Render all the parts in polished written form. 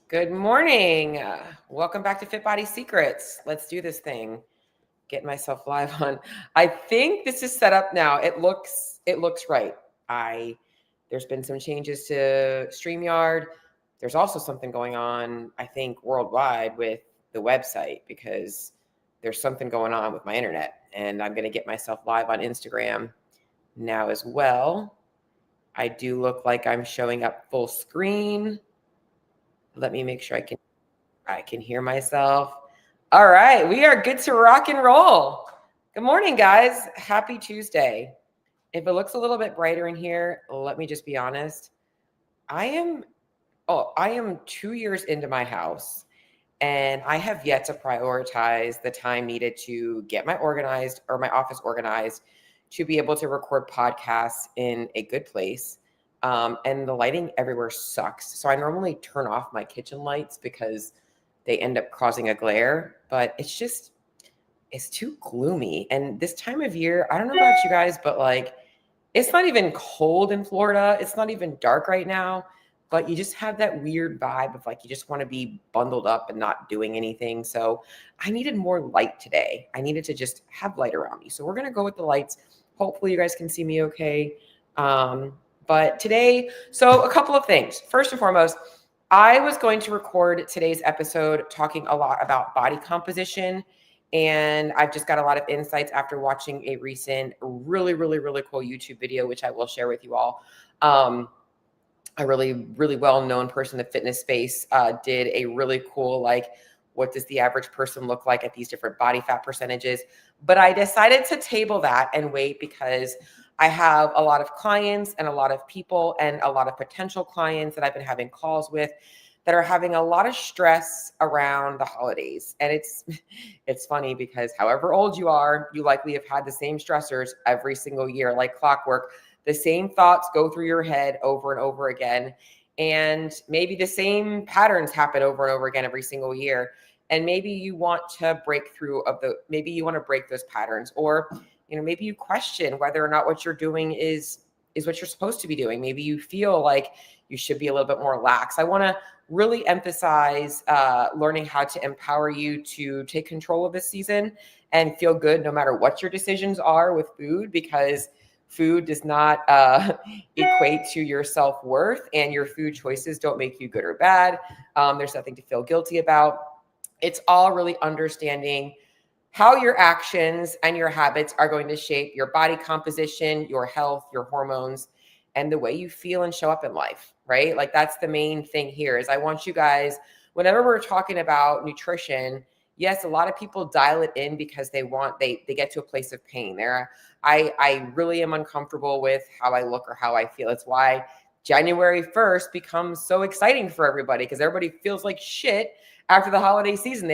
Good morning. Welcome back to Fit Body Secrets. Let's do this thing. Get myself live on. I think this is set up now. It looks right. There's been some changes to StreamYard. There's also something going on, I think, worldwide with the website because there's something going on with my internet. And I'm going to get myself live on Instagram now as well. I do look like I'm showing up full screen. Let me make sure I can hear myself. All right, we are good to rock and roll. Good morning, guys. Happy Tuesday. If it looks a little bit brighter in here, let me just be honest. I am 2 years into my house, and I have yet to prioritize the time needed to get my office organized to be able to record podcasts in a good place. And the lighting everywhere sucks. So I normally turn off my kitchen lights because they end up causing a glare, but it's too gloomy. And this time of year, I don't know about you guys, but like, it's not even cold in Florida. It's not even dark right now, but you just have that weird vibe of like, you just want to be bundled up and not doing anything. So I needed more light today. I needed to just have light around me. So we're going to go with the lights. Hopefully you guys can see me okay. But today, so a couple of things. First and foremost, I was going to record today's episode talking a lot about body composition. And I've just got a lot of insights after watching a recent really, really, really cool YouTube video, which I will share with you all. A really, really well-known person in the fitness space did a really cool, like, what does the average person look like at these different body fat percentages? But I decided to table that and wait because I have a lot of clients and a lot of people and a lot of potential clients that I've been having calls with that are having a lot of stress around the holidays. And it's funny because however old you are, you likely have had the same stressors every single year, like clockwork. The same thoughts go through your head over and over again. And maybe the same patterns happen over and over again every single year. And maybe you want to break those patterns, or maybe you question whether or not what you're doing is what you're supposed to be doing. Maybe you feel like you should be a little bit more lax. I want to really emphasize learning how to empower you to take control of this season and feel good no matter what your decisions are with food, because food does not equate to your self-worth, and your food choices don't make you good or bad. There's nothing to feel guilty about. It's all really understanding how your actions and your habits are going to shape your body composition, your health, your hormones, and the way you feel and show up in life, right? Like, that's the main thing here. Is I want you guys, whenever we're talking about nutrition, yes, a lot of people dial it in because they get to a place of pain. I really am uncomfortable with how I look or how I feel. It's why January 1st becomes so exciting for everybody, because everybody feels like shit after the holiday season.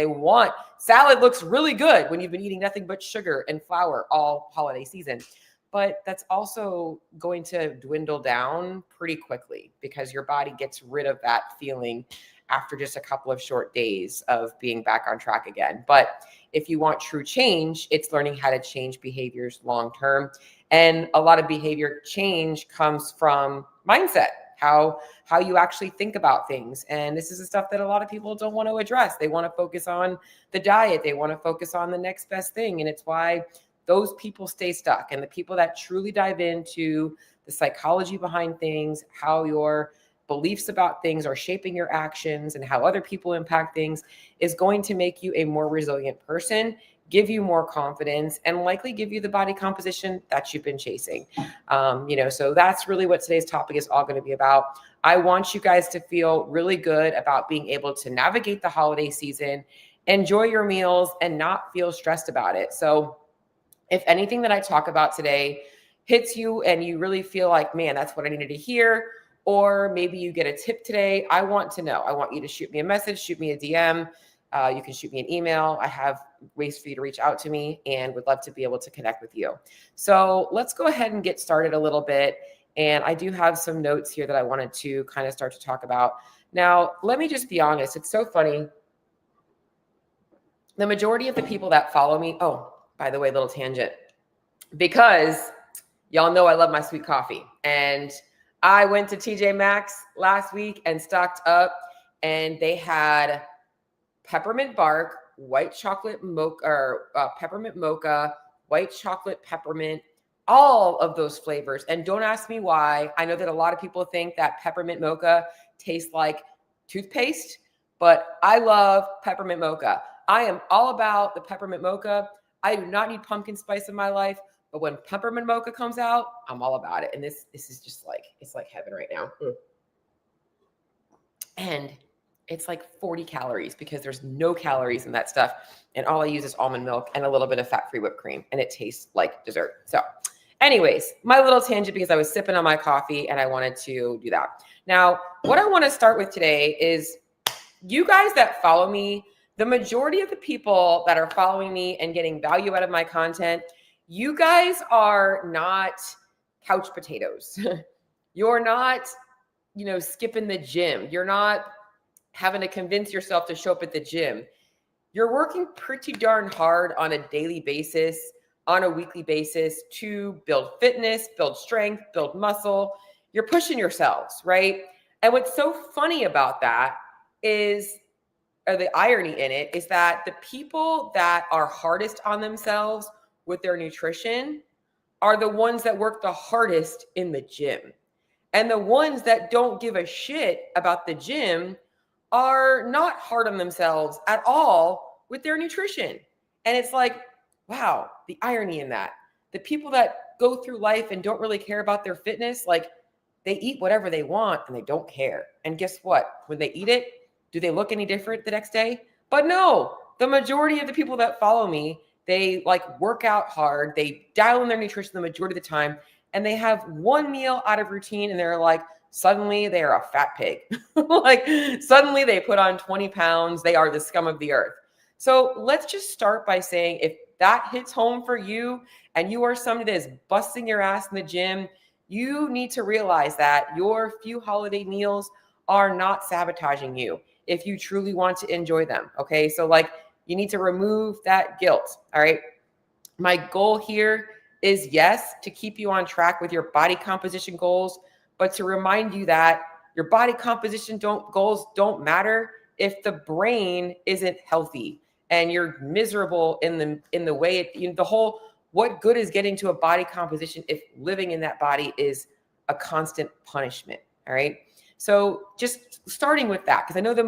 Salad looks really good when you've been eating nothing but sugar and flour all holiday season. But that's also going to dwindle down pretty quickly because your body gets rid of that feeling after just a couple of short days of being back on track again. But if you want true change, it's learning how to change behaviors long-term. And a lot of behavior change comes from mindset, how you actually think about things. And this is the stuff that a lot of people don't want to address. They want to focus on the diet. They want to focus on the next best thing. And it's why those people stay stuck. And the people that truly dive into the psychology behind things, how your beliefs about things are shaping your actions and how other people impact things, is going to make you a more resilient person, give you more confidence, and likely give you the body composition that you've been chasing. So that's really what today's topic is all going to be about. I want you guys to feel really good about being able to navigate the holiday season, enjoy your meals, and not feel stressed about it. So if anything that I talk about today hits you and you really feel like, man, that's what I needed to hear, or maybe you get a tip today, I want to know. I want you to shoot me a message, shoot me a DM. You can shoot me an email. I have ways for you to reach out to me and would love to be able to connect with you. So let's go ahead and get started a little bit. And I do have some notes here that I wanted to kind of start to talk about. Now, let me just be honest. It's so funny. The majority of the people that follow me, oh, by the way, little tangent, because y'all know I love my sweet coffee. And I went to TJ Maxx last week and stocked up, and they had peppermint bark, white chocolate mocha, or peppermint mocha, white chocolate peppermint, all of those flavors. And don't ask me why. I know that a lot of people think that peppermint mocha tastes like toothpaste, but I love peppermint mocha. I am all about the peppermint mocha. I do not need pumpkin spice in my life, but when peppermint mocha comes out, I'm all about it. And this is just like, it's like heaven right now. And it's like 40 calories because there's no calories in that stuff. And all I use is almond milk and a little bit of fat-free whipped cream. And it tastes like dessert. So anyways, my little tangent because I was sipping on my coffee and I wanted to do that. Now, what I want to start with today is you guys that follow me, the majority of the people that are following me and getting value out of my content, you guys are not couch potatoes. You're not, skipping the gym. You're not having to convince yourself to show up at the gym. You're working pretty darn hard on a daily basis, on a weekly basis to build fitness, build strength, build muscle. You're pushing yourselves, right? And what's so funny about that is, or the irony in it, is that the people that are hardest on themselves with their nutrition are the ones that work the hardest in the gym. And the ones that don't give a shit about the gym are not hard on themselves at all with their nutrition. And it's like, wow, the irony in that. The people that go through life and don't really care about their fitness, like they eat whatever they want and they don't care. And guess what? When they eat it, do they look any different the next day? But no, the majority of the people that follow me, they like work out hard. They dial in their nutrition the majority of the time. And they have one meal out of routine and they're like, suddenly they are a fat pig. Like suddenly they put on 20 pounds. They are the scum of the earth. So let's just start by saying if that hits home for you and you are somebody that is busting your ass in the gym, you need to realize that your few holiday meals are not sabotaging you if you truly want to enjoy them. Okay. So like you need to remove that guilt. All right. My goal here is yes, to keep you on track with your body composition goals, but to remind you that your body composition goals don't matter if the brain isn't healthy and you're miserable in the way what good is getting to a body composition if living in that body is a constant punishment. All right. So just starting with that, because I know the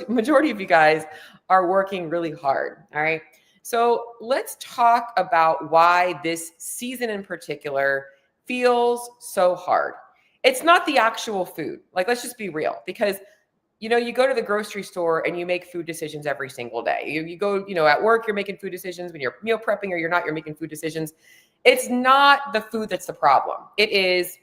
majority of you guys are working really hard. All right. So let's talk about why this season in particular feels so hard. It's not the actual food. Like, let's just be real, because, you go to the grocery store and you make food decisions every single day. You go, at work, you're making food decisions. When you're meal prepping or you're not, you're making food decisions. It's not the food that's the problem. It is,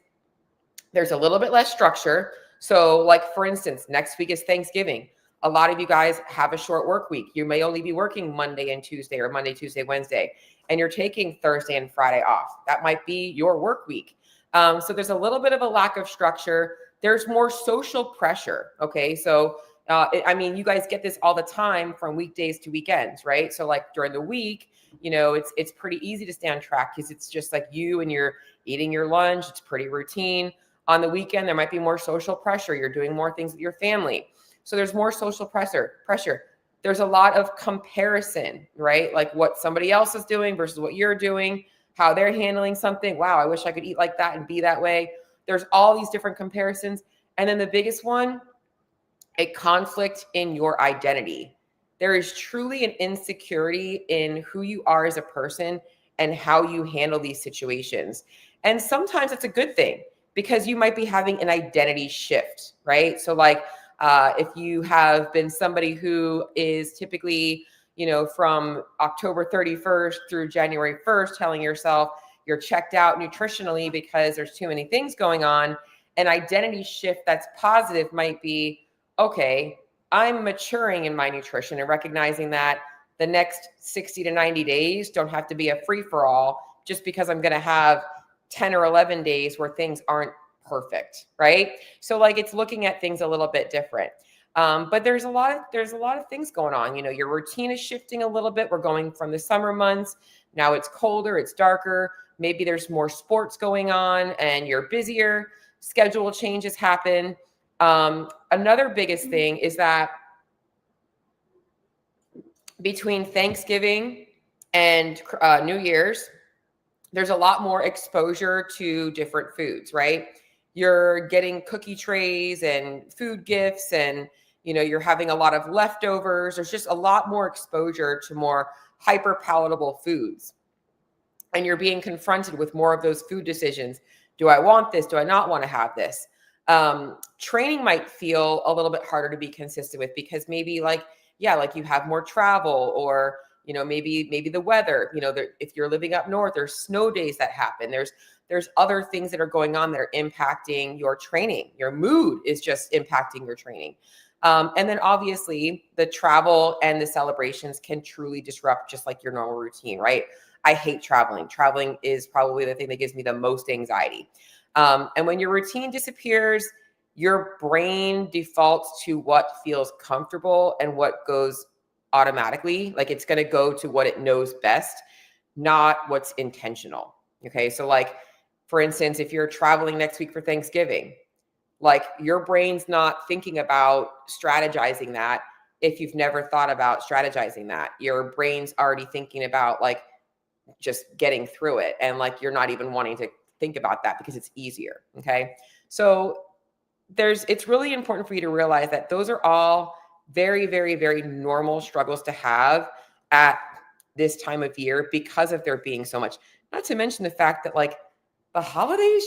there's a little bit less structure. So like, for instance, next week is Thanksgiving. A lot of you guys have a short work week. You may only be working Monday and Tuesday or Monday, Tuesday, Wednesday, and you're taking Thursday and Friday off. That might be your work week. So there's a little bit of a lack of structure. There's more social pressure. Okay. So, you guys get this all the time from weekdays to weekends, right? So like during the week, it's pretty easy to stay on track because it's just like you and you're eating your lunch. It's pretty routine. On the weekend, there might be more social pressure. You're doing more things with your family. So there's more social pressure. There's a lot of comparison, right? Like what somebody else is doing versus what you're doing, how they're handling something. Wow, I wish I could eat like that and be that way. There's all these different comparisons. And then the biggest one, a conflict in your identity. There is truly an insecurity in who you are as a person and how you handle these situations. And sometimes it's a good thing because you might be having an identity shift, right? So like, if you have been somebody who is typically, from October 31st through January 1st, telling yourself you're checked out nutritionally because there's too many things going on, an identity shift that's positive might be, okay, I'm maturing in my nutrition and recognizing that the next 60 to 90 days don't have to be a free-for-all just because I'm going to have 10 or 11 days where things aren't perfect, right? So like it's looking at things a little bit different. But there's a lot of things going on. Your routine is shifting a little bit. We're going from the summer months. Now it's colder, it's darker. Maybe there's more sports going on and you're busier. Schedule changes happen. Another biggest thing is that between Thanksgiving and New Year's, there's a lot more exposure to different foods, right? You're getting cookie trays and food gifts, and you're having a lot of leftovers. There's just a lot more exposure to more hyper palatable foods. And you're being confronted with more of those food decisions. Do I want this? Do I not want to have this? Training might feel a little bit harder to be consistent with because maybe like you have more travel, or maybe the weather, if you're living up north, there's snow days that happen. There's other things that are going on that are impacting your training. Your mood is just impacting your training. And then obviously the travel and the celebrations can truly disrupt just like your normal routine, right? I hate traveling. Traveling is probably the thing that gives me the most anxiety. And when your routine disappears, your brain defaults to what feels comfortable and what goes automatically. Like it's going to go to what it knows best, not what's intentional. Okay. So like, for instance, if you're traveling next week for Thanksgiving, like your brain's not thinking about strategizing that. If you've never thought about strategizing that, your brain's already thinking about like just getting through it. And like, you're not even wanting to think about that because it's easier. Okay. So it's really important for you to realize that those are all very, very, very normal struggles to have at this time of year because of there being so much, not to mention the fact that like the holidays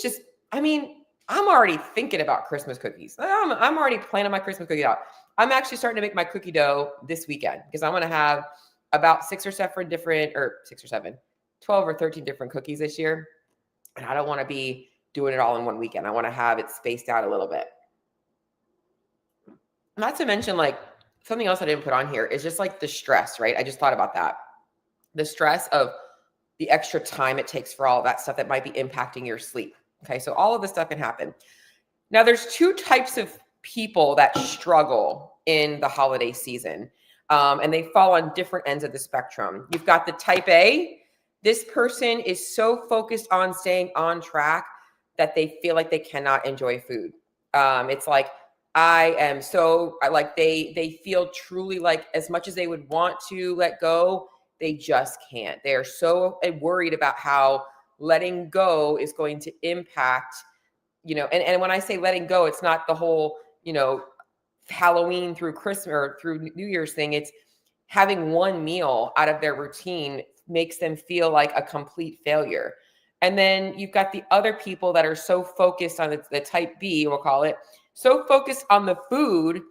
I'm already thinking about Christmas cookies. I'm already planning my Christmas cookie out. I'm actually starting to make my cookie dough this weekend because I'm going to have about 12 or 13 different cookies this year. And I don't want to be doing it all in one weekend. I want to have it spaced out a little bit. Not to mention like something else I didn't put on here is just like the stress, right? I just thought about that. The stress of the extra time it takes for all of that stuff that might be impacting your sleep. Okay. So all of this stuff can happen. Now there's two types of people that struggle in the holiday season. And they fall on different ends of the spectrum. You've got the type A. This person is so focused on staying on track that they feel like they cannot enjoy food. It's like, they feel truly like as much as they would want to let go, they just can't. They are so worried about how letting go is going to impact, and when I say letting go, it's not the whole, Halloween through Christmas or through New Year's thing. It's having one meal out of their routine makes them feel like a complete failure. And then you've got the other people that are so focused on the type B, we'll call it, so focused on the food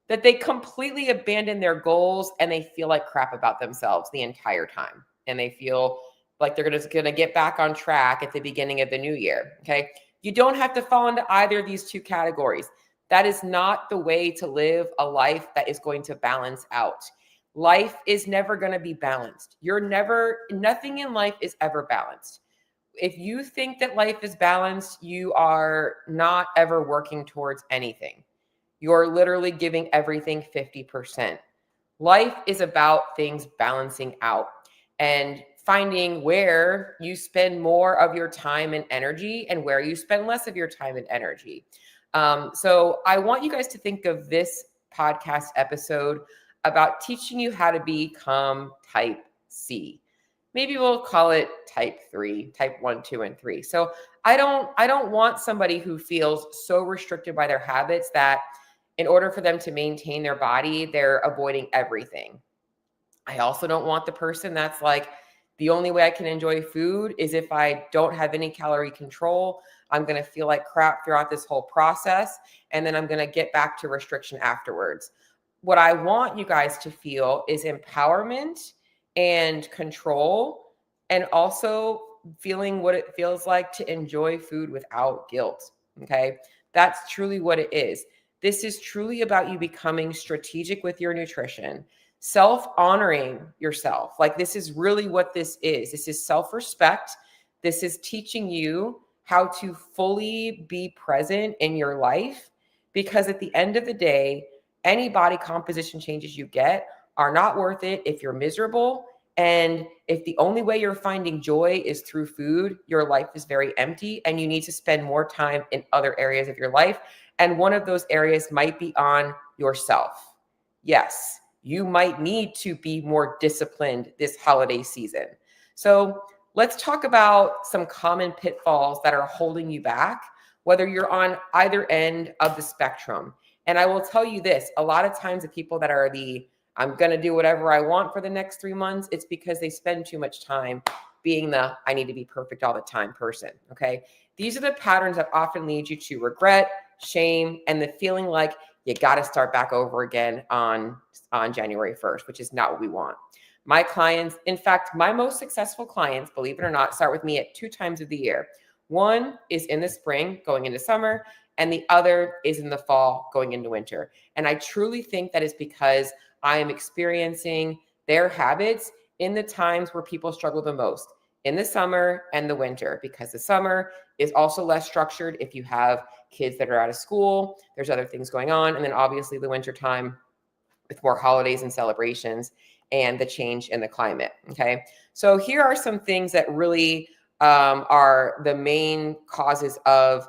that they completely abandon their goals and they feel like crap about themselves the entire time. And they feel like they're going to get back on track at the beginning of the new year. Okay. You don't have to fall into either of these two categories. That is not the way to live a life that is going to balance out. Life is never going to be balanced. Nothing in life is ever balanced. If you think that life is balanced, you are not ever working towards anything. You're literally giving everything 50%. Life is about things balancing out and finding where you spend more of your time and energy and where you spend less of your time and energy. So I want you guys to think of this podcast episode about teaching you how to become type C. Maybe we'll call it type 3, type 1, 2, and 3. So I don't want somebody who feels so restricted by their habits that in order for them to maintain their body, they're avoiding everything. I also don't want the person that's like, the only way I can enjoy food is if I don't have any calorie control. I'm going to feel like crap throughout this whole process. And then I'm going to get back to restriction afterwards. What I want you guys to feel is empowerment and control, and also feeling what it feels like to enjoy food without guilt. Okay. That's truly what it is. This is truly about you becoming strategic with your nutrition, self-honoring yourself. Like this is really what this is. This is self-respect. This is teaching you how to fully be present in your life, because at the end of the day, any body composition changes you get are not worth it if you're miserable And if the only way you're finding joy is through food, your life is very empty and you need to spend more time in other areas of your life. And one of those areas might be on yourself. Yes, you might need to be more disciplined this holiday season. So let's talk about some common pitfalls that are holding you back, whether you're on either end of the spectrum. And I will tell you this, a lot of times the people that are I'm going to do whatever I want for the next 3 months, it's because they spend too much time being the I need to be perfect all the time person. Okay. These are the patterns that often lead you to regret, shame, and the feeling like you got to start back over again on January 1st, which is not what we want. My clients, in fact, my most successful clients, believe it or not, start with me at 2 times of the year. One is in the spring going into summer, and the other is in the fall going into winter. And I truly think that is because I am experiencing their habits in the times where people struggle the most, in the summer and the winter, because the summer is also less structured if you have kids that are out of school, there's other things going on. And then obviously the winter time with more holidays and celebrations and the change in the climate. Okay. So here are some things that really are the main causes of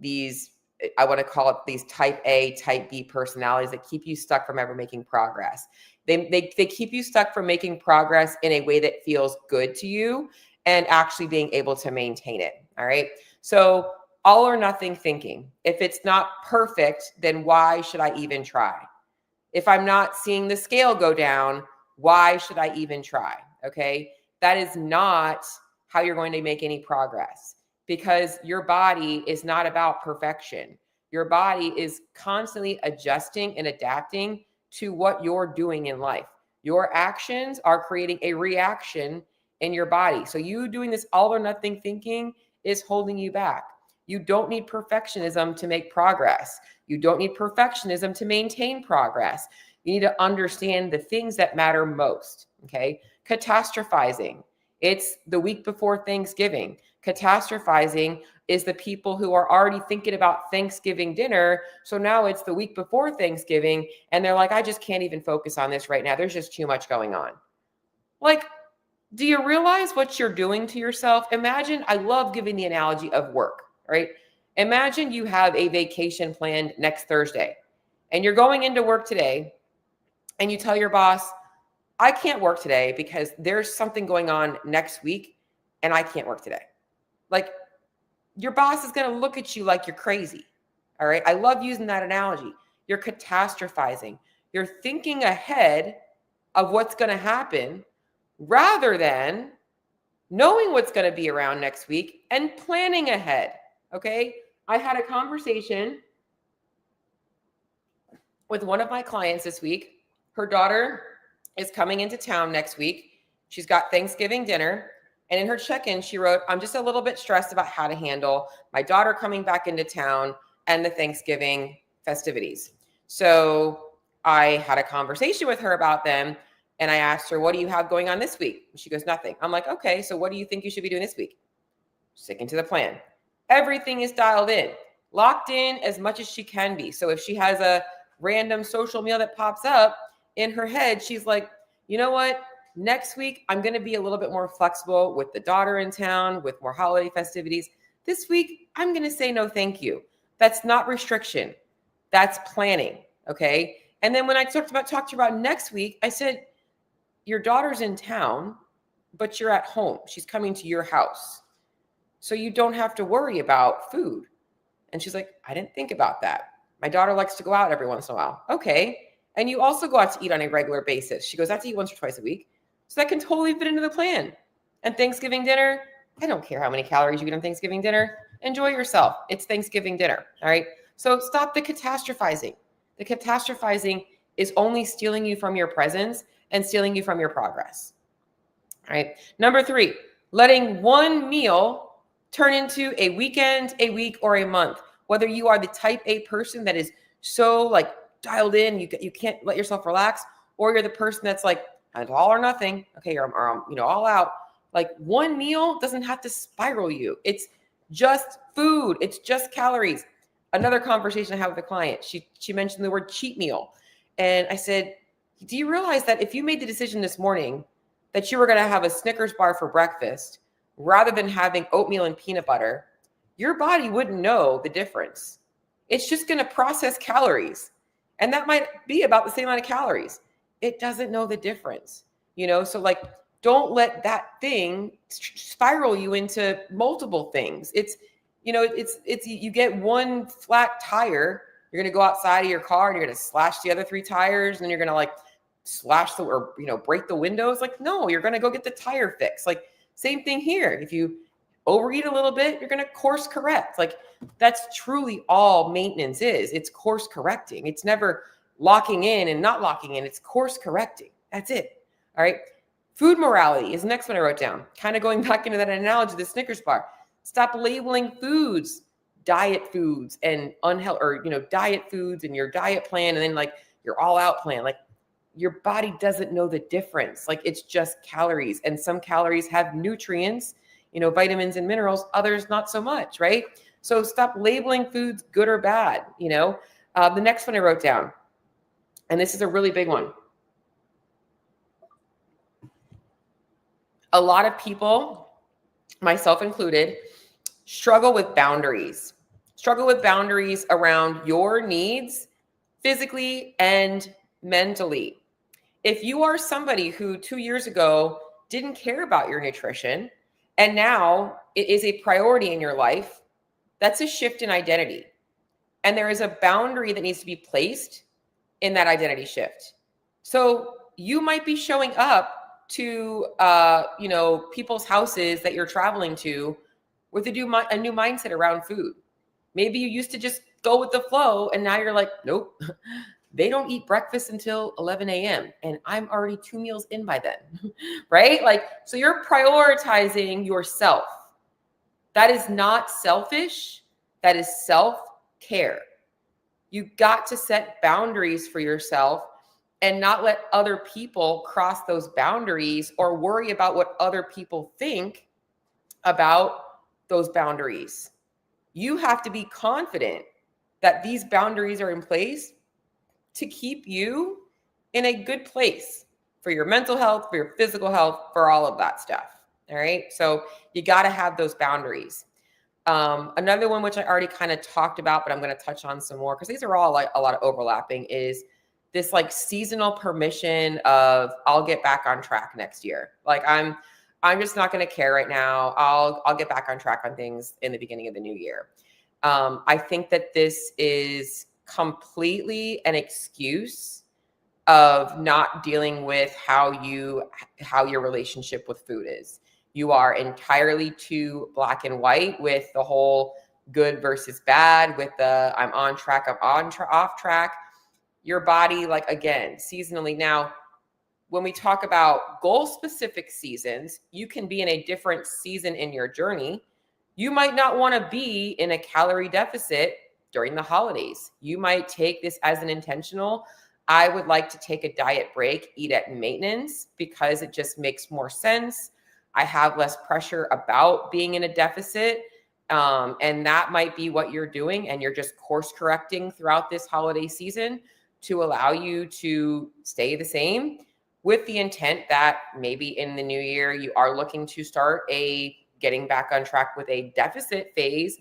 these, I want to call it these type A, type B personalities that keep you stuck from ever making progress. They keep you stuck from making progress in a way that feels good to you and actually being able to maintain it. All right. So all or nothing thinking. If it's not perfect, then why should I even try? If I'm not seeing the scale go down, why should I even try? Okay. That is not how you're going to make any progress, because your body is not about perfection. Your body is constantly adjusting and adapting to what you're doing in life. Your actions are creating a reaction in your body. So you doing this all or nothing thinking is holding you back. You don't need perfectionism to make progress. You don't need perfectionism to maintain progress. You need to understand the things that matter most. Okay. Catastrophizing. It's the week before Thanksgiving. Catastrophizing is the people who are already thinking about Thanksgiving dinner. So now it's the week before Thanksgiving and they're like, I just can't even focus on this right now. There's just too much going on. Like, do you realize what you're doing to yourself? Imagine, I love giving the analogy of work, right? Imagine you have a vacation planned next Thursday and you're going into work today and you tell your boss, I can't work today because there's something going on next week and I can't work today. Like, your boss is going to look at you like you're crazy. All right. I love using that analogy. You're catastrophizing. You're thinking ahead of what's going to happen rather than knowing what's going to be around next week and planning ahead. Okay. I had a conversation with one of my clients this week. Her daughter is coming into town next week. She's got Thanksgiving dinner. And in her check-in, she wrote, I'm just a little bit stressed about how to handle my daughter coming back into town and the Thanksgiving festivities. So I had a conversation with her about them. And I asked her, what do you have going on this week? And she goes, nothing. I'm like, okay, so what do you think you should be doing this week? Sticking to the plan. Everything is dialed in, locked in as much as she can be. So if she has a random social meal that pops up in her head, she's like, you know what? Next week, I'm going to be a little bit more flexible with the daughter in town, with more holiday festivities. This week, I'm going to say no, thank you. That's not restriction. That's planning. Okay. And then when I talked to you about next week, I said, your daughter's in town, but you're at home. She's coming to your house. So you don't have to worry about food. And she's like, I didn't think about that. My daughter likes to go out every once in a while. Okay. And you also go out to eat on a regular basis. She goes out to eat once or twice a week. So that can totally fit into the plan. And Thanksgiving dinner, I don't care how many calories you eat on Thanksgiving dinner. Enjoy yourself. It's Thanksgiving dinner. All right. So stop the catastrophizing. The catastrophizing is only stealing you from your presence and stealing you from your progress. All right. Number 3, letting one meal turn into a weekend, a week, or a month. Whether you are the type A person that is so like dialed in, you can't let yourself relax, or you're the person that's like, it's all or nothing. Okay, or all out. Like, one meal doesn't have to spiral you. It's just food. It's just calories. Another conversation I had with a client, she mentioned the word cheat meal. And I said, do you realize that if you made the decision this morning that you were going to have a Snickers bar for breakfast rather than having oatmeal and peanut butter, your body wouldn't know the difference. It's just going to process calories. And that might be about the same amount of calories. It doesn't know the difference, So like, don't let that thing spiral you into multiple things. It's you get one flat tire. You're going to go outside of your car and you're going to slash the other 3 tires. And then you're going to like slash break the windows. Like, no, you're going to go get the tire fixed. Like, same thing here. If you overeat a little bit, you're going to course correct. Like, that's truly all maintenance is. It's course correcting. It's never locking in and not locking in. It's course correcting. That's it. All right. Food morality is the next one I wrote down. Kind of going back into that analogy of the Snickers bar. Stop labeling foods, diet foods and unhealthy, or, diet foods and your diet plan. And then like your all out plan, like your body doesn't know the difference. Like, it's just calories, and some calories have nutrients, vitamins and minerals, others not so much. Right. So stop labeling foods good or bad. The next one I wrote down, and this is a really big one. A lot of people, myself included, struggle with boundaries around your needs physically and mentally. If you are somebody who 2 years ago didn't care about your nutrition and now it is a priority in your life, that's a shift in identity. And there is a boundary that needs to be placed in that identity shift. So you might be showing up to people's houses that you're traveling to with a new mindset around food. Maybe you used to just go with the flow, and now you're like, nope, they don't eat breakfast until 11 a.m. and I'm already 2 meals in by then, right? Like, so you're prioritizing yourself. That is not selfish. That is self-care. You got to set boundaries for yourself and not let other people cross those boundaries or worry about what other people think about those boundaries. You have to be confident that these boundaries are in place to keep you in a good place for your mental health, for your physical health, for all of that stuff. All right. So you got to have those boundaries. Another one, which I already kind of talked about, but I'm going to touch on some more because these are all like a lot of overlapping, is this like seasonal permission of I'll get back on track next year. Like I'm just not going to care right now. I'll get back on track on things in the beginning of the new year. I think that this is completely an excuse of not dealing with how your relationship with food is. You are entirely too black and white with the whole good versus bad, with the I'm on track, off track. Your body, like, again, seasonally. Now, when we talk about goal-specific seasons, you can be in a different season in your journey. You might not want to be in a calorie deficit during the holidays. You might take this as an intentional, I would like to take a diet break, eat at maintenance, because it just makes more sense. I have less pressure about being in a deficit. And that might be what you're doing. And you're just course correcting throughout this holiday season to allow you to stay the same, with the intent that maybe in the new year, you are looking to start getting back on track with a deficit phase,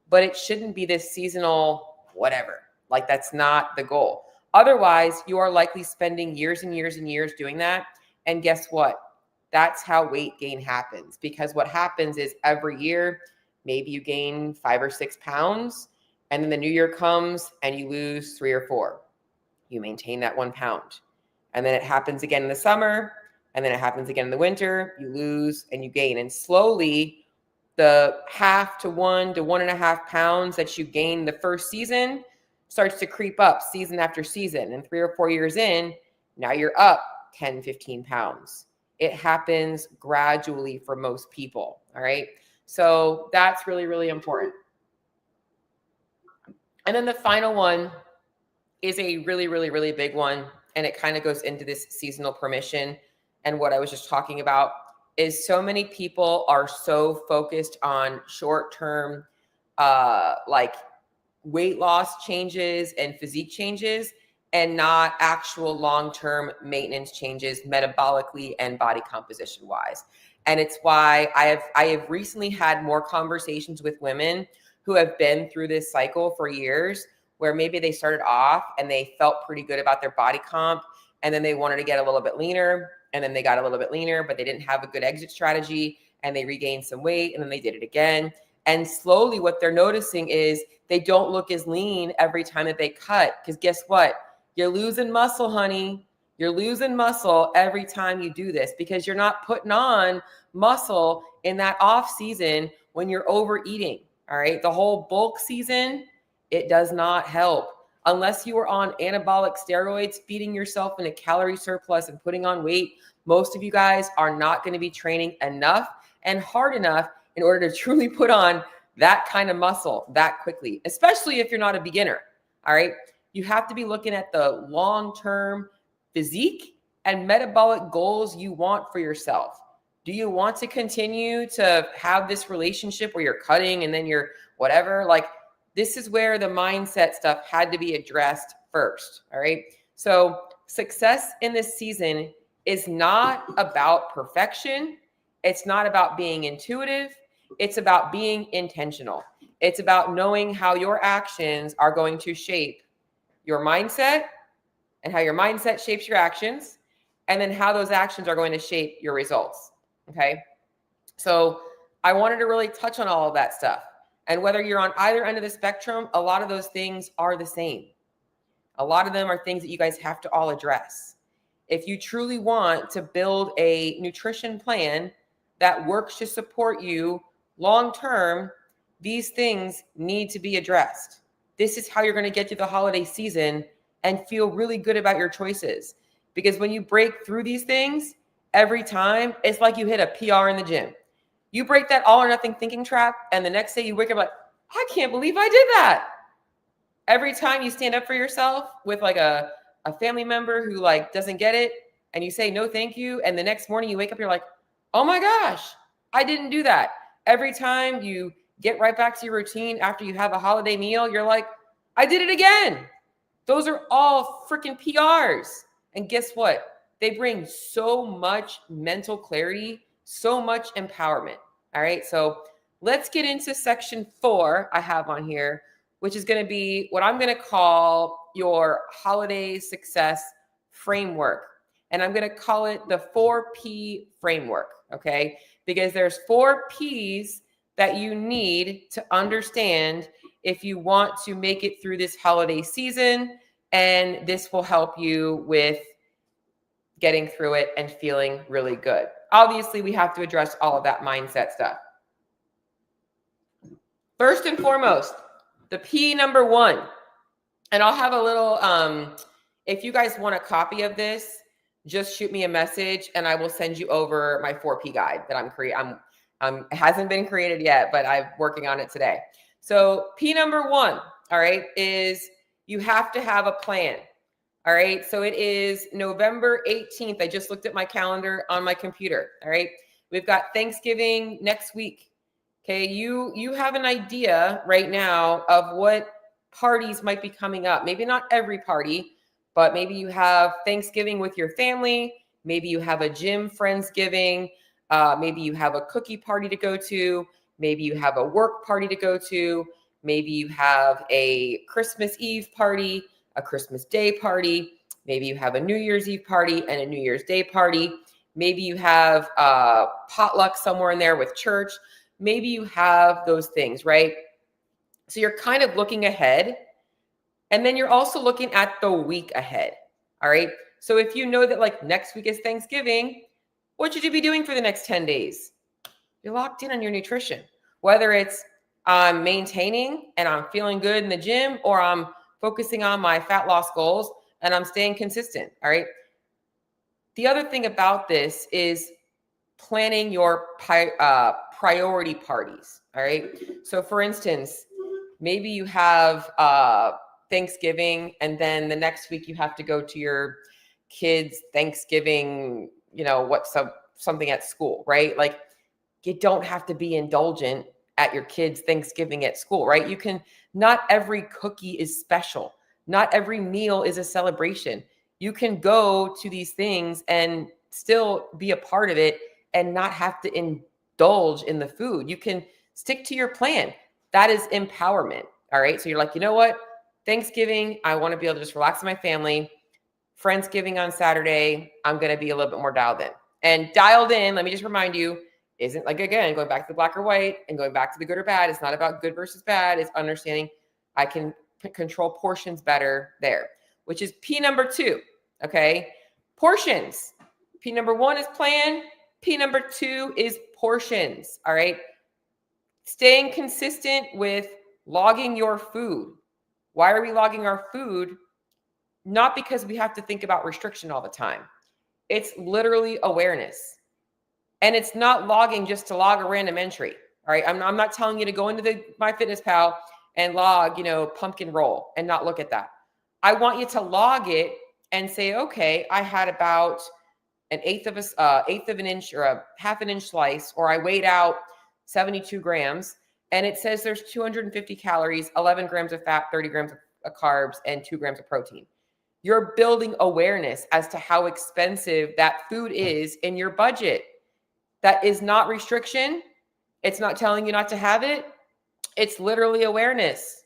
but it shouldn't be this seasonal whatever. Like, that's not the goal. Otherwise, you are likely spending years and years and years doing that. And guess what? That's how weight gain happens, because what happens is every year, maybe you gain 5 or 6 pounds, and then the new year comes and you lose 3 or 4. You maintain that 1 pound. And then it happens again in the summer, and then it happens again in the winter. You lose and you gain. And slowly, the 0.5 to 1 to 1.5 pounds that you gain the first season starts to creep up season after season. And 3 or 4 years in, now you're up 10, 15 pounds. It happens gradually for most people. All right. So that's really, really important. And then the final one is a really, really, really big one. And it kind of goes into this seasonal permission. And what I was just talking about is so many people are so focused on short-term, like weight loss changes and physique changes, and not actual long-term maintenance changes metabolically and body composition wise. And it's why I have recently had more conversations with women who have been through this cycle for years, where maybe they started off and they felt pretty good about their body comp, and then they wanted to get a little bit leaner, and then they got a little bit leaner, but they didn't have a good exit strategy, and they regained some weight, and then they did it again. And slowly what they're noticing is they don't look as lean every time that they cut, because guess what? You're losing muscle, honey. You're losing muscle every time you do this, because you're not putting on muscle in that off season when you're overeating. All right. The whole bulk season, it does not help unless you are on anabolic steroids, feeding yourself in a calorie surplus and putting on weight. Most of you guys are not going to be training enough and hard enough in order to truly put on that kind of muscle that quickly, especially if you're not a beginner. All right. You have to be looking at the long-term physique and metabolic goals you want for yourself. Do you want to continue to have this relationship where you're cutting and then you're whatever? Like, this is where the mindset stuff had to be addressed first. All right. So success in this season is not about perfection. It's not about being intuitive. It's about being intentional. It's about knowing how your actions are going to shape your mindset, and how your mindset shapes your actions, and then how those actions are going to shape your results. Okay. So I wanted to really touch on all of that stuff. And whether you're on either end of the spectrum, a lot of those things are the same. A lot of them are things that you guys have to all address. If you truly want to build a nutrition plan that works to support you long-term, these things need to be addressed. This is how you're going to get through the holiday season and feel really good about your choices. Because when you break through these things, every time, it's like you hit a PR in the gym. You break that all or nothing thinking trap, and the next day you wake up like, I can't believe I did that. Every time you stand up for yourself with like a family member who like doesn't get it, and you say no thank you, and the next morning you wake up, you're like, oh my gosh, I didn't do that. Every time you get right back to your routine after you have a holiday meal, you're like, I did it again. Those are all freaking PRs. And guess what? They bring so much mental clarity, so much empowerment. All right. So let's get into section 4 I have on here, which is going to be what I'm going to call your holiday success framework. And I'm going to call it the 4P framework. Okay. Because there's 4 Ps that you need to understand if you want to make it through this holiday season. And this will help you with getting through it and feeling really good. Obviously, we have to address all of that mindset stuff. First and foremost, the P number 1, and I'll have a little, if you guys want a copy of this, just shoot me a message and I will send you over my 4P guide that I'm creating. It hasn't been created yet, but I'm working on it today. So P number 1, all right, is you have to have a plan. All right. So it is November 18th. I just looked at my calendar on my computer. All right. We've got Thanksgiving next week. Okay. You have an idea right now of what parties might be coming up. Maybe not every party, but maybe you have Thanksgiving with your family. Maybe you have a gym Friendsgiving. Maybe you have a cookie party to go to. Maybe you have a work party to go to. Maybe you have a Christmas Eve party, a Christmas Day party. Maybe you have a New Year's Eve party and a New Year's Day party. Maybe you have a potluck somewhere in there with church. Maybe you have those things, right? So you're kind of looking ahead. And then you're also looking at the week ahead. All right. So if you know that like next week is Thanksgiving, what should you be doing for the next 10 days? You're locked in on your nutrition, whether it's I'm maintaining and I'm feeling good in the gym, or I'm focusing on my fat loss goals and I'm staying consistent. All right. The other thing about this is planning your priority parties. All right. So for instance, maybe you have Thanksgiving and then the next week you have to go to your kids' Thanksgiving, something at school, right? Like you don't have to be indulgent at your kids' Thanksgiving at school, right? Not every cookie is special. Not every meal is a celebration. You can go to these things and still be a part of it and not have to indulge in the food. You can stick to your plan. That is empowerment. All right. So you're like, you know what? Thanksgiving, I want to be able to just relax with my family. Friendsgiving on Saturday, I'm going to be a little bit more dialed in. And dialed in, let me just remind you, isn't like, again, going back to the black or white and going back to the good or bad. It's not about good versus bad. It's understanding I can control portions better there, which is P number 2. Okay. Portions. P number 1 is plan. P number 2 is portions. All right. Staying consistent with logging your food. Why are we logging our food? Not because we have to think about restriction all the time. It's literally awareness. And it's not logging just to log a random entry. All right. I'm not telling you to go into the MyFitnessPal and log, pumpkin roll and not look at that. I want you to log it and say, okay, I had about an eighth of an inch or a half an inch slice, or I weighed out 72 grams, and it says there's 250 calories, 11 grams of fat, 30 grams of carbs, and 2 grams of protein. You're building awareness as to how expensive that food is in your budget. That is not restriction. It's not telling you not to have it. It's literally awareness.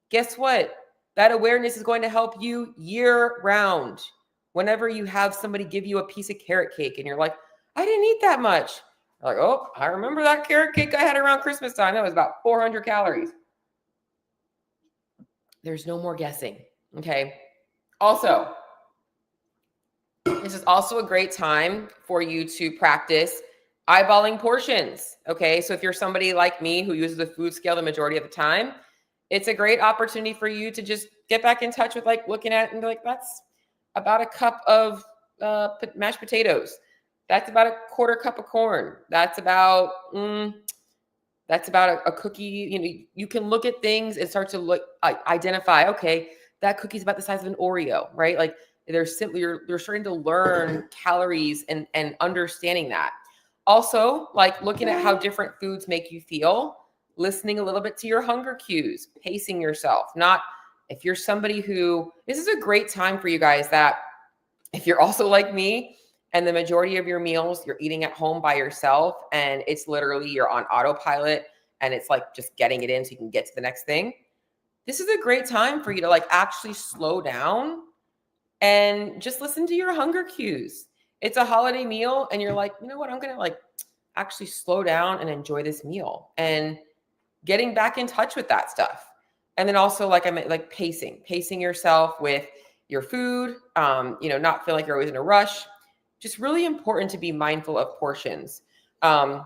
Guess what? That awareness is going to help you year round. Whenever you have somebody give you a piece of carrot cake and you're like, I didn't eat that much. You're like, oh, I remember that carrot cake I had around Christmas time. That was about 400 calories. There's no more guessing. Okay. Also, this is also a great time for you to practice eyeballing portions. Okay. So if you're somebody like me who uses the food scale the majority of the time, it's a great opportunity for you to just get back in touch with like looking at it and be like, that's about a cup of mashed potatoes. That's about a quarter cup of corn. That's about a cookie. You can look at things and start to identify, okay, that cookie's about the size of an Oreo, right? Like you're starting to learn calories and understanding that. Also, like looking at how different foods make you feel, listening a little bit to your hunger cues, pacing yourself. Not if you're somebody this is a great time for you guys that if you're also like me and the majority of your meals you're eating at home by yourself and it's literally you're on autopilot and it's like just getting it in so you can get to the next thing. This is a great time for you to like actually slow down and just listen to your hunger cues. It's a holiday meal and you're like, you know what? I'm going to like actually slow down and enjoy this meal and getting back in touch with that stuff. And then also like I meant like pacing yourself with your food, not feel like you're always in a rush. Just really important to be mindful of portions. I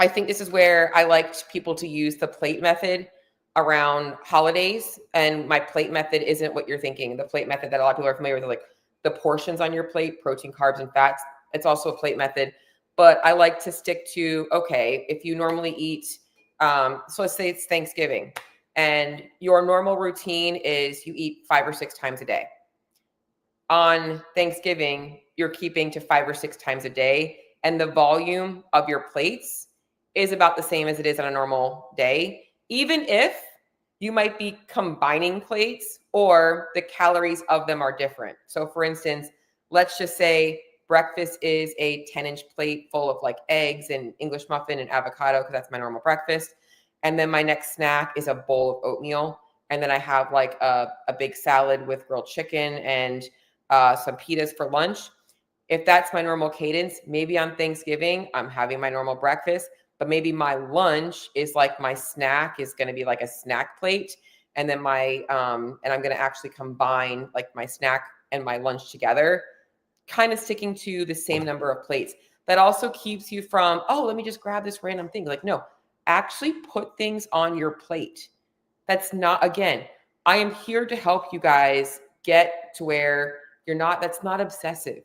think this is where I liked people to use the plate method around holidays. And my plate method isn't what you're thinking. The plate method that a lot of people are familiar with, like the portions on your plate, protein, carbs, and fats. It's also a plate method. But I like to stick to, okay, if you normally eat, so let's say it's Thanksgiving and your normal routine is you eat 5 or 6 times a day. On Thanksgiving, you're keeping to 5 or 6 times a day. And the volume of your plates is about the same as it is on a normal day, even if you might be combining plates or the calories of them are different. So for instance, let's just say breakfast is a 10-inch plate full of like eggs and English muffin and avocado because that's my normal breakfast. And then my next snack is a bowl of oatmeal. And then I have like a big salad with grilled chicken and some pitas for lunch. If that's my normal cadence, maybe on Thanksgiving, I'm having my normal breakfast, but maybe my lunch is like my snack is going to be like a snack plate. And then and I'm going to actually combine like my snack and my lunch together, kind of sticking to the same number of plates. That also keeps you from, oh, let me just grab this random thing. Like, no, actually put things on your plate. That's not, again, I am here to help you guys get to where that's not obsessive.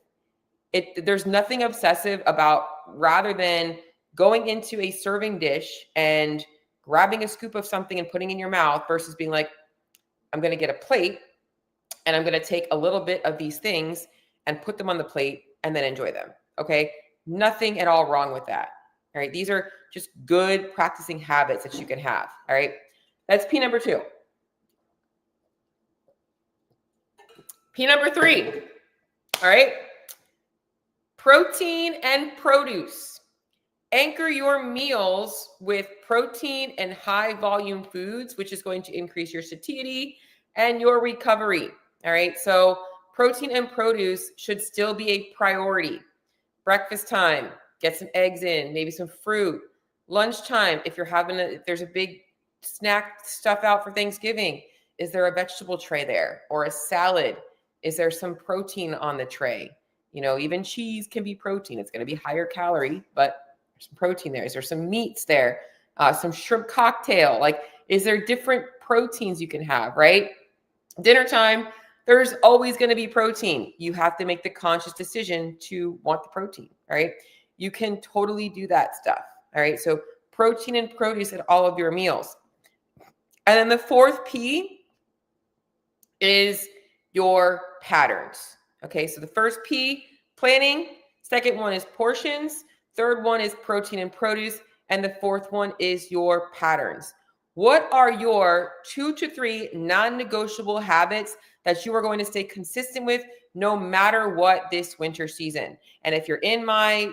There's nothing obsessive about, rather than going into a serving dish and grabbing a scoop of something and putting in your mouth versus being like, I'm going to get a plate and I'm going to take a little bit of these things and put them on the plate and then enjoy them. Okay. Nothing at all wrong with that. All right. These are just good practicing habits that you can have. All right. That's P number 2. P number 3, all right? Protein and produce. Anchor your meals with protein and high volume foods, which is going to increase your satiety and your recovery. All right. So protein and produce should still be a priority. Breakfast time, get some eggs in, maybe some fruit. Lunchtime, if there's a big snack stuff out for Thanksgiving, is there a vegetable tray there or a salad? Is there some protein on the tray? Even cheese can be protein. It's going to be higher calorie, but there's some protein there. Is there some meats there? Some shrimp cocktail? Like, is there different proteins you can have, right? Dinner time, there's always going to be protein. You have to make the conscious decision to want the protein, right? You can totally do that stuff, all right? So protein and produce at all of your meals. And then the 4th P is your patterns, okay? So the first P, planning. Second one is portions. Third one is protein and produce. And the 4th one is your patterns. What are your 2 to 3 non-negotiable habits that you are going to stay consistent with no matter what this winter season? And if you're in my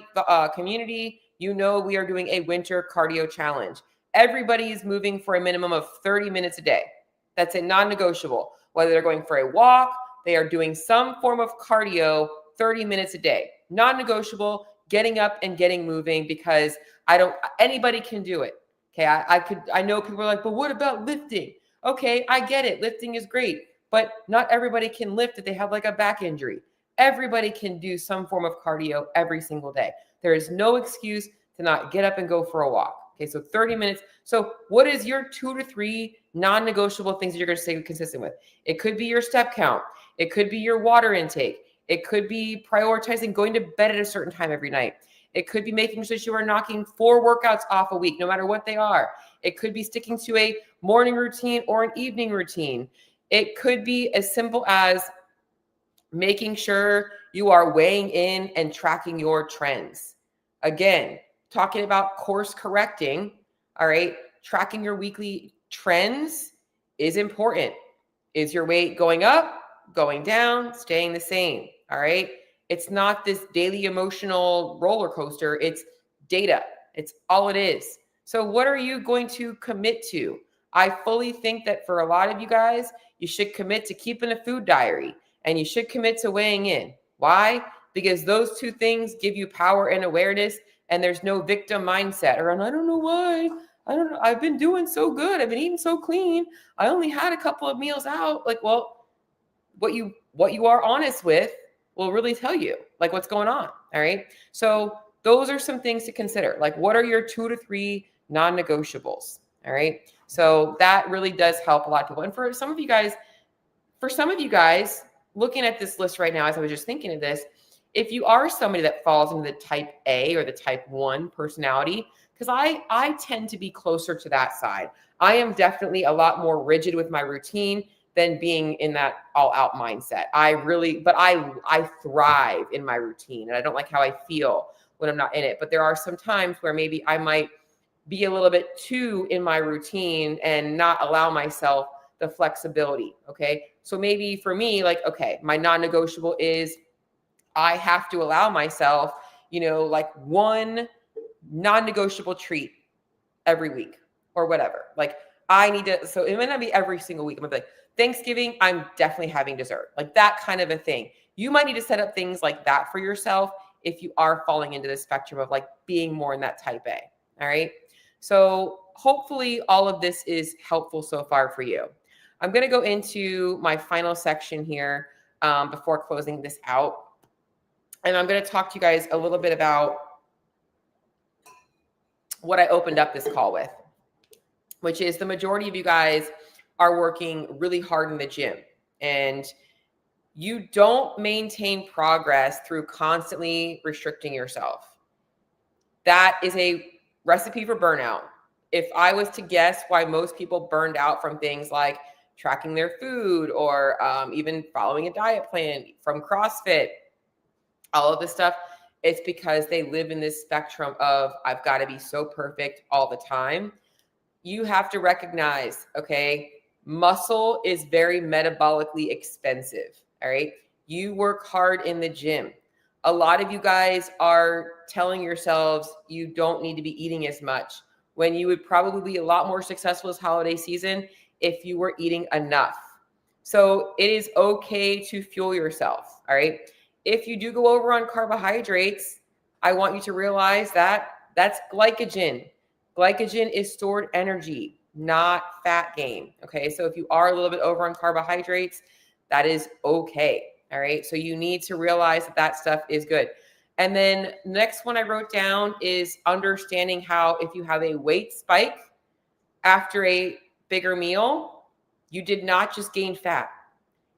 community, we are doing a winter cardio challenge. Everybody is moving for a minimum of 30 minutes a day. That's a non-negotiable. Whether they're going for a walk, they are doing some form of cardio 30 minutes a day. Non-negotiable, getting up and getting moving, because anybody can do it. Okay. I know people are like, but what about lifting? Okay. I get it. Lifting is great, but not everybody can lift if they have like a back injury. Everybody can do some form of cardio every single day. There is no excuse to not get up and go for a walk. Okay. So 30 minutes. So what is your 2 to 3 non-negotiable things that you're going to stay consistent with? It could be your step count. It could be your water intake. It could be prioritizing going to bed at a certain time every night. It could be making sure that you are knocking 4 workouts off a week, no matter what they are. It could be sticking to a morning routine or an evening routine. It could be as simple as making sure you are weighing in and tracking your trends. Again, talking about course correcting, all right? Tracking your weekly trends is important. Is your weight going up, going down, staying the same? All right. It's not this daily emotional roller coaster. It's data. It's all it is. So what are you going to commit to? I fully think that for a lot of you guys, you should commit to keeping a food diary, and you should commit to weighing in. Why? Because those 2 things give you power and awareness, and there's no victim mindset around, I don't know why. I don't know. I've been doing so good. I've been eating so clean. I only had a couple of meals out. Like, well, what you are honest with will really tell you like what's going on. All right. So those are some things to consider. Like, what are your 2 to 3 non-negotiables? All right. So that really does help a lot of people. And for some of you guys, looking at this list right now, as I was just thinking of this, if you are somebody that falls into the type A or the type 1 personality, because I tend to be closer to that side. I am definitely a lot more rigid with my routine than being in that all-out mindset. I thrive in my routine, and I don't like how I feel when I'm not in it. But there are some times where maybe I might be a little bit too in my routine and not allow myself the flexibility. Okay. So maybe for me, like, okay, my non-negotiable is I have to allow myself, like 1 non-negotiable treat every week or whatever. Like I need to, so it might not be every single week. I'm gonna be like, Thanksgiving, I'm definitely having dessert, like that kind of a thing. You might need to set up things like that for yourself if you are falling into the spectrum of like being more in that type A. All right. So hopefully all of this is helpful so far for you. I'm going to go into my final section here before closing this out. And I'm going to talk to you guys a little bit about what I opened up this call with, which is the majority of you guys are working really hard in the gym, and you don't maintain progress through constantly restricting yourself. That is a recipe for burnout. If I was to guess why most people burned out from things like tracking their food or even following a diet plan from CrossFit, all of this stuff, it's because they live in this spectrum of I've got to be so perfect all the time. You have to recognize, okay, muscle is very metabolically expensive. All right. You work hard in the gym. A lot of you guys are telling yourselves you don't need to be eating as much when you would probably be a lot more successful this holiday season if you were eating enough. So it is okay to fuel yourself. All right. If you do go over on carbohydrates, I want you to realize that that's glycogen. Glycogen is stored energy, not fat gain. Okay. So if you are a little bit over on carbohydrates, that is okay. All right. So you need to realize that that stuff is good. And then next one I wrote down is understanding how if you have a weight spike after a bigger meal, you did not just gain fat.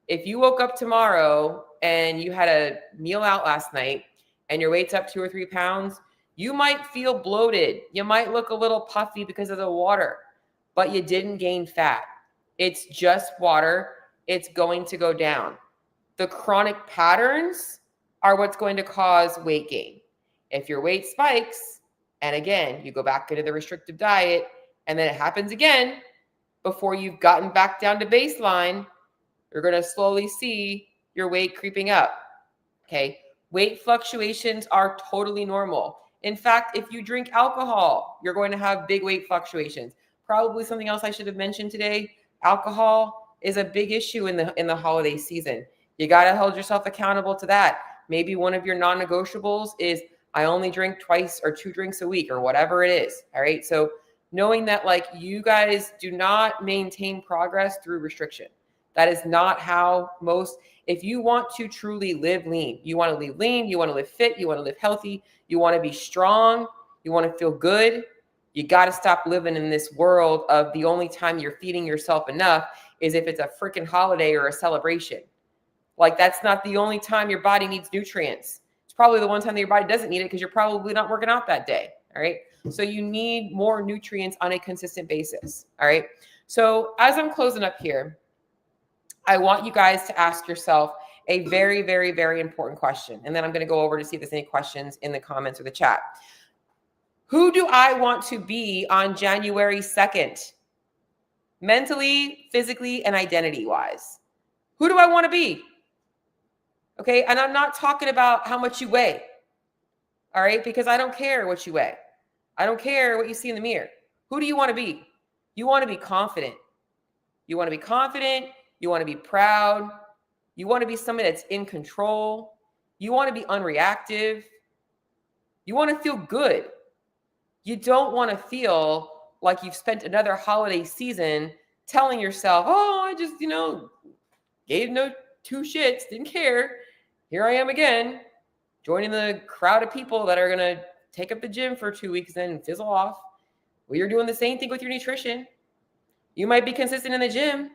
If you woke up tomorrow and you had a meal out last night and your weight's up 2 or 3 pounds, you might feel bloated. You might look a little puffy because of the water, but you didn't gain fat. It's just water. It's going to go down. The chronic patterns are what's going to cause weight gain. If your weight spikes, and again, you go back into the restrictive diet, and then it happens again before you've gotten back down to baseline, you're going to slowly see your weight creeping up. Okay. Weight fluctuations are totally normal. In fact, if you drink alcohol, you're going to have big weight fluctuations. Probably something else I should have mentioned today. Alcohol is a big issue in the holiday season. You got to hold yourself accountable to that. Maybe one of your non-negotiables is I only drink twice or 2 drinks a week or whatever it is. All right. So knowing that like you guys do not maintain progress through restriction. That is not how most, if you want to truly live lean, you want to live lean, you want to live fit, you want to live healthy, you want to be strong, you want to feel good, you got to stop living in this world of the only time you're feeding yourself enough is if it's a freaking holiday or a celebration. Like that's not the only time your body needs nutrients. It's probably the one time that your body doesn't need it because you're probably not working out that day. All right. So you need more nutrients on a consistent basis. All right. So as I'm closing up here, I want you guys to ask yourself a very, very, very important question. And then I'm going to go over to see if there's any questions in the comments or the chat. Who do I want to be on January 2nd? Mentally, physically, and identity-wise. Who do I want to be? Okay, and I'm not talking about how much you weigh. All right, because I don't care what you weigh. I don't care what you see in the mirror. Who do you want to be? You want to be confident. You want to be confident. You want to be proud. You want to be somebody that's in control. You want to be unreactive. You want to feel good. You don't want to feel like you've spent another holiday season telling yourself, oh, I just, gave no 2 shits, didn't care. Here I am again, joining the crowd of people that are going to take up the gym for 2 weeks and then fizzle off. Well, you're doing the same thing with your nutrition. You might be consistent in the gym,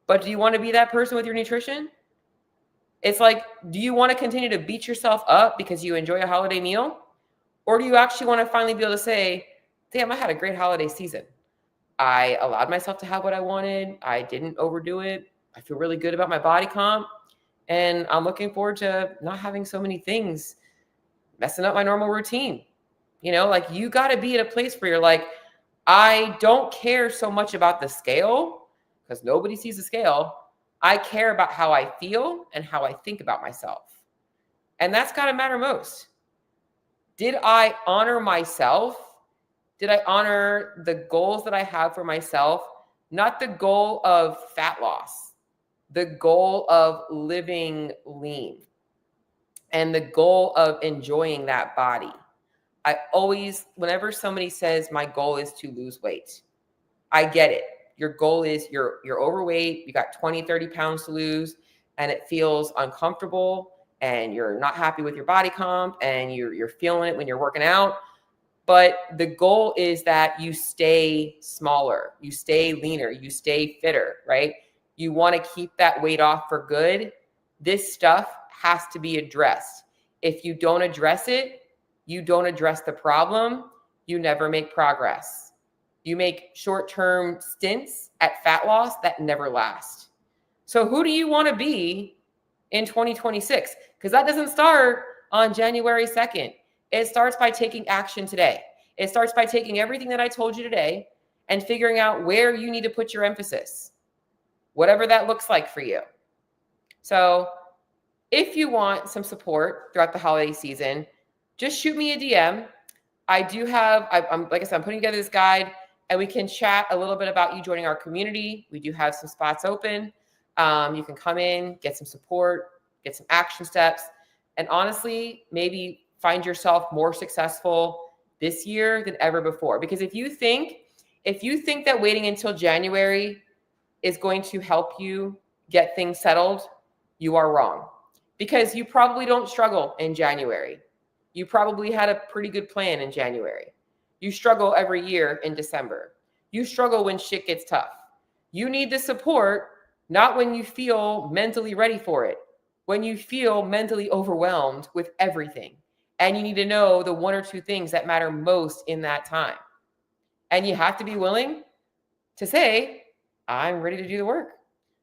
but do you want to be that person with your nutrition? It's like, do you want to continue to beat yourself up because you enjoy a holiday meal? Or do you actually want to finally be able to say, damn, I had a great holiday season. I allowed myself to have what I wanted. I didn't overdo it. I feel really good about my body comp. And I'm looking forward to not having so many things messing up my normal routine. Like you got to be at a place where you're like, I don't care so much about the scale because nobody sees the scale. I care about how I feel and how I think about myself. And that's got to matter most. Did I honor myself? Did I honor the goals that I have for myself? Not the goal of fat loss, the goal of living lean and the goal of enjoying that body. I always, whenever somebody says my goal is to lose weight, I get it. Your goal is you're overweight, you got 20, 30 pounds to lose, and it feels uncomfortable, and you're not happy with your body comp, and you're feeling it when you're working out. But the goal is that you stay smaller, you stay leaner, you stay fitter, right? You want to keep that weight off for good. This stuff has to be addressed. If you don't address it, you don't address the problem, you never make progress. You make short-term stints at fat loss that never last. So who do you want to be in 2026? Because that doesn't start on January 2nd. It starts by taking action today. It starts by taking everything that I told you today and figuring out where you need to put your emphasis, whatever that looks like for you. So if you want some support throughout the holiday season, just shoot me a DM. I do have, I'm like I said, I'm putting together this guide, and we can chat a little bit about you joining our community. We do have some spots open. You can come in, get some support, get some action steps, and honestly, maybe find yourself more successful this year than ever before. Because if you think that waiting until January is going to help you get things settled, you are wrong. Because you probably don't struggle in January. You probably had a pretty good plan in January. You struggle every year in December. You struggle when shit gets tough. You need the support, not when you feel mentally ready for it, when you feel mentally overwhelmed with everything. And you need to know the one or two things that matter most in that time. And you have to be willing to say, I'm ready to do the work.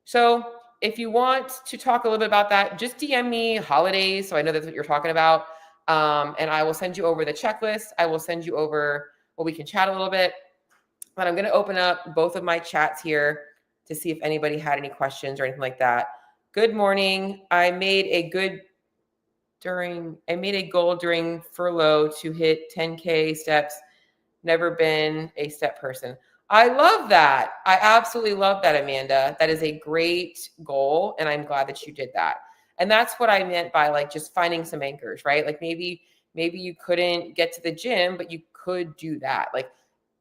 So if you want to talk a little bit about that, just DM me holidays, so I know that's what you're talking about. And I will send you over the checklist. I will send you over, well, we can chat a little bit. But I'm going to open up both of my chats here to see if anybody had any questions or anything like that. Good morning. I made a goal during furlough to hit 10K steps. Never been a step person. I love that. I absolutely love that, Amanda. That is a great goal, and I'm glad that you did that. And that's what I meant by like just finding some anchors, right? Like maybe you couldn't get to the gym, but you could do that. Like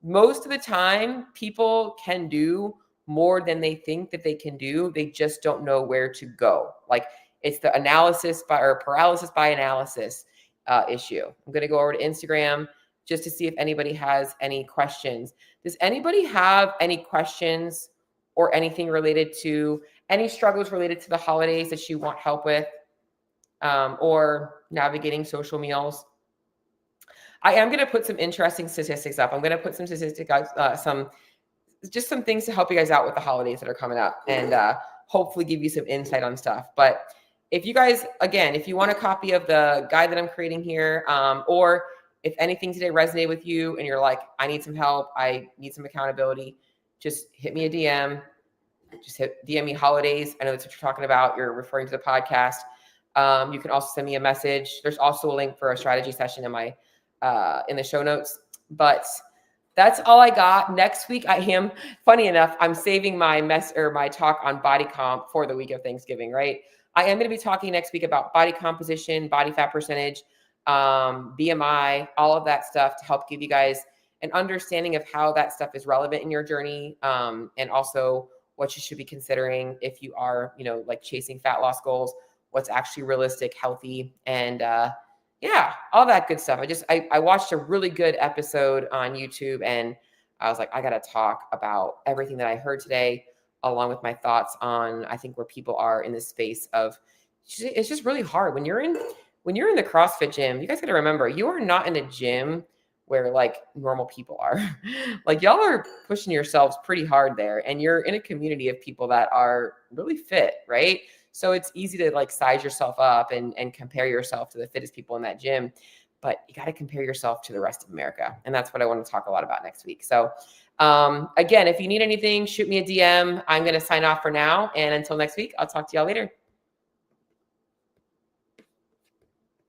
most of the time, people can do more than they think that they can do. They just don't know where to go. Like it's the paralysis by analysis issue. I'm going to go over to Instagram just to see if anybody has any questions. Does anybody have any questions or anything related to any struggles related to the holidays that you want help with, or navigating social meals? I am going to put some interesting statistics up. I'm going to put some statistics, some things to help you guys out with the holidays that are coming up, and hopefully give you some insight on stuff. But if you guys, again, if you want a copy of the guide that I'm creating here, or if anything today resonated with you and you're like, I need some help, I need some accountability, just hit me a DM. Just DM me holidays. I know that's what you're talking about. You're referring to the podcast. You can also send me a message. There's also a link for a strategy session in my in the show notes. But that's all I got. Next week, funny enough, I'm saving my talk on body comp for the week of Thanksgiving, right? I am going to be talking next week about body composition, body fat percentage, BMI, all of that stuff to help give you guys an understanding of how that stuff is relevant in your journey, and also what you should be considering if you are, like chasing fat loss goals, what's actually realistic, healthy, and all that good stuff. I watched a really good episode on YouTube, and I was like, I got to talk about everything that I heard today, along with my thoughts on, I think, where people are in this space of, it's just really hard when you're in the CrossFit gym. You guys got to remember, you are not in a gym where like normal people are. Like y'all are pushing yourselves pretty hard there, and you're in a community of people that are really fit, right? So it's easy to like size yourself up and compare yourself to the fittest people in that gym, but you got to compare yourself to the rest of America. And that's what I want to talk a lot about next week. So again, if you need anything, shoot me a DM. I'm going to sign off for now. And until next week, I'll talk to y'all later.